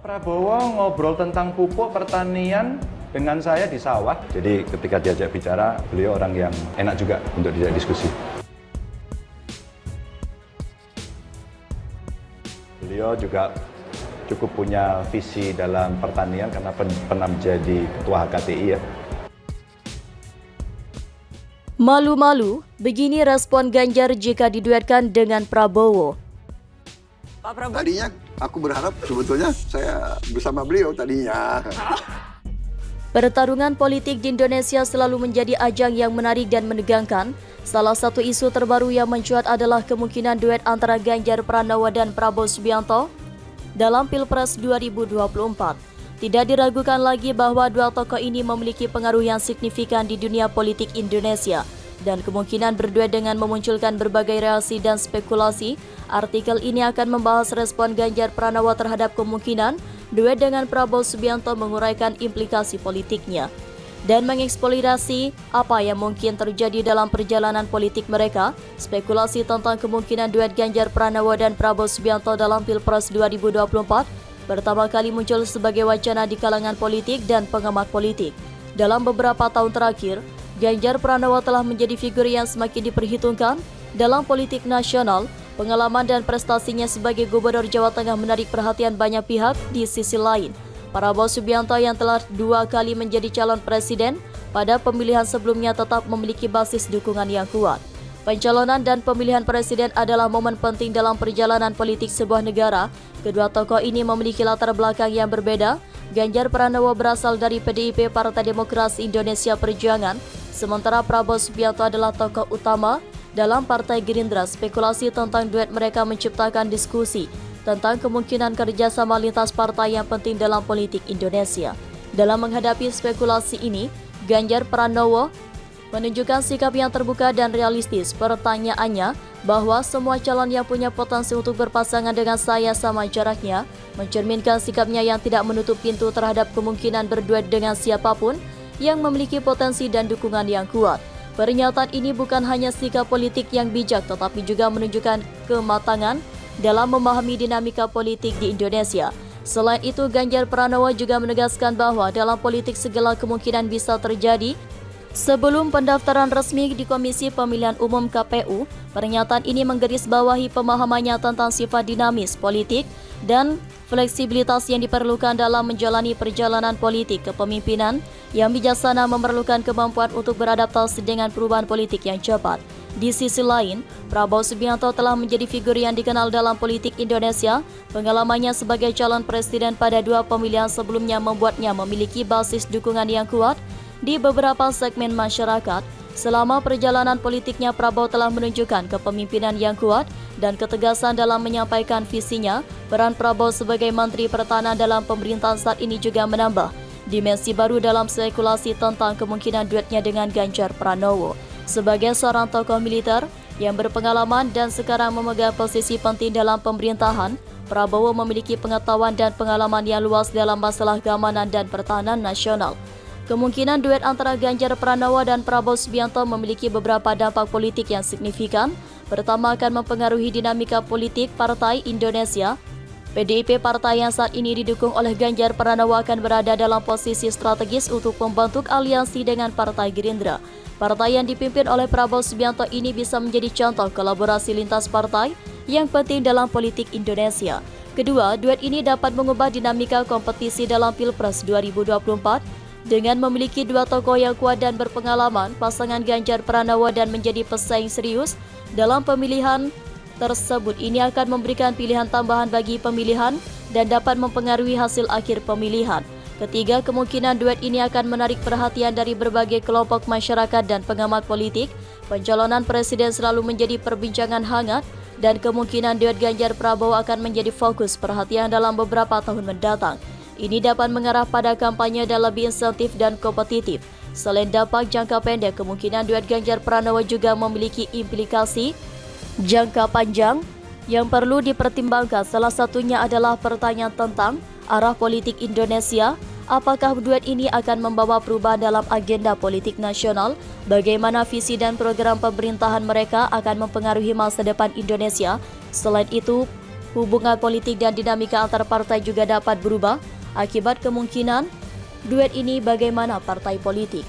Prabowo ngobrol tentang pupuk pertanian dengan saya di sawah. Jadi ketika diajak bicara, beliau orang yang enak juga untuk diajak diskusi. Beliau juga cukup punya visi dalam pertanian karena pernah menjadi ketua HKTI ya. Malu-malu, begini respon Ganjar jika diduetkan dengan Prabowo. Pak Prabowo. Tadinya aku berharap sebetulnya saya bersama beliau tadinya. Pertarungan politik di Indonesia selalu menjadi ajang yang menarik dan menegangkan. Salah satu isu terbaru yang mencuat adalah kemungkinan duet antara Ganjar Pranowo dan Prabowo Subianto dalam Pilpres 2024. Tidak diragukan lagi bahwa dua tokoh ini memiliki pengaruh yang signifikan di dunia politik Indonesia dan kemungkinan berduet dengan memunculkan berbagai reaksi dan spekulasi. Artikel ini akan membahas respon Ganjar Pranowo terhadap kemungkinan duet dengan Prabowo Subianto menguraikan implikasi politiknya dan mengeksplorasi apa yang mungkin terjadi dalam perjalanan politik mereka. Spekulasi tentang kemungkinan duet Ganjar Pranowo dan Prabowo Subianto dalam Pilpres 2024 pertama kali muncul sebagai wacana di kalangan politik dan pengamat politik. Dalam beberapa tahun terakhir, Ganjar Pranowo telah menjadi figur yang semakin diperhitungkan dalam politik nasional. Pengalaman dan prestasinya sebagai Gubernur Jawa Tengah menarik perhatian banyak pihak. Di sisi lain, Prabowo Subianto yang telah 2 kali menjadi calon presiden pada pemilihan sebelumnya tetap memiliki basis dukungan yang kuat. Pencalonan dan pemilihan presiden adalah momen penting dalam perjalanan politik sebuah negara. Kedua tokoh ini memiliki latar belakang yang berbeda. Ganjar Pranowo berasal dari PDIP Partai Demokrasi Indonesia Perjuangan, sementara Prabowo Subianto adalah tokoh utama dalam Partai Gerindra. Spekulasi tentang duet mereka menciptakan diskusi tentang kemungkinan kerjasama lintas partai yang penting dalam politik Indonesia. Dalam menghadapi spekulasi ini, Ganjar Pranowo menunjukkan sikap yang terbuka dan realistis. Pertanyaannya bahwa semua calon yang punya potensi untuk berpasangan dengan saya sama jaraknya, mencerminkan sikapnya yang tidak menutup pintu terhadap kemungkinan berduet dengan siapapun yang memiliki potensi dan dukungan yang kuat. Pernyataan ini bukan hanya sikap politik yang bijak, tetapi juga menunjukkan kematangan dalam memahami dinamika politik di Indonesia. Selain itu, Ganjar Pranowo juga menegaskan bahwa dalam politik segala kemungkinan bisa terjadi. Sebelum pendaftaran resmi di Komisi Pemilihan Umum KPU, pernyataan ini menggarisbawahi pemahamannya tentang sifat dinamis politik dan fleksibilitas yang diperlukan dalam menjalani perjalanan politik kepemimpinan yang bijaksana memerlukan kemampuan untuk beradaptasi dengan perubahan politik yang cepat. Di sisi lain, Prabowo Subianto telah menjadi figur yang dikenal dalam politik Indonesia. Pengalamannya sebagai calon presiden pada 2 pemilihan sebelumnya membuatnya memiliki basis dukungan yang kuat di beberapa segmen masyarakat. Selama perjalanan politiknya, Prabowo telah menunjukkan kepemimpinan yang kuat dan ketegasan dalam menyampaikan visinya. Peran Prabowo sebagai Menteri Pertahanan dalam pemerintahan saat ini juga menambah dimensi baru dalam spekulasi tentang kemungkinan duetnya dengan Ganjar Pranowo. Sebagai seorang tokoh militer yang berpengalaman dan sekarang memegang posisi penting dalam pemerintahan, Prabowo memiliki pengetahuan dan pengalaman yang luas dalam masalah keamanan dan pertahanan nasional. Kemungkinan duet antara Ganjar Pranowo dan Prabowo Subianto memiliki beberapa dampak politik yang signifikan. Pertama, akan mempengaruhi dinamika politik partai Indonesia. PDIP, partai yang saat ini didukung oleh Ganjar Pranowo, akan berada dalam posisi strategis untuk membentuk aliansi dengan Partai Gerindra. Partai yang dipimpin oleh Prabowo Subianto ini bisa menjadi contoh kolaborasi lintas partai yang penting dalam politik Indonesia. Kedua, duet ini dapat mengubah dinamika kompetisi dalam Pilpres 2024. Dengan memiliki 2 tokoh yang kuat dan berpengalaman, pasangan Ganjar Pranowo dan menjadi pesaing serius dalam pemilihan tersebut. Ini akan memberikan pilihan tambahan bagi pemilihan dan dapat mempengaruhi hasil akhir pemilihan. Ketiga, kemungkinan duet ini akan menarik perhatian dari berbagai kelompok masyarakat dan pengamat politik. Pencalonan presiden selalu menjadi perbincangan hangat dan kemungkinan duet Ganjar Prabowo akan menjadi fokus perhatian dalam beberapa tahun mendatang. Ini dapat mengarah pada kampanye dan lebih insentif dan kompetitif. Selain dampak jangka pendek, kemungkinan duet Ganjar Pranowo juga memiliki implikasi jangka panjang yang perlu dipertimbangkan. Salah satunya adalah pertanyaan tentang arah politik Indonesia. Apakah duet ini akan membawa perubahan dalam agenda politik nasional? Bagaimana visi dan program pemerintahan mereka akan mempengaruhi masa depan Indonesia? Selain itu, hubungan politik dan dinamika antar partai juga dapat berubah akibat kemungkinan duet ini bagaimana partai politik.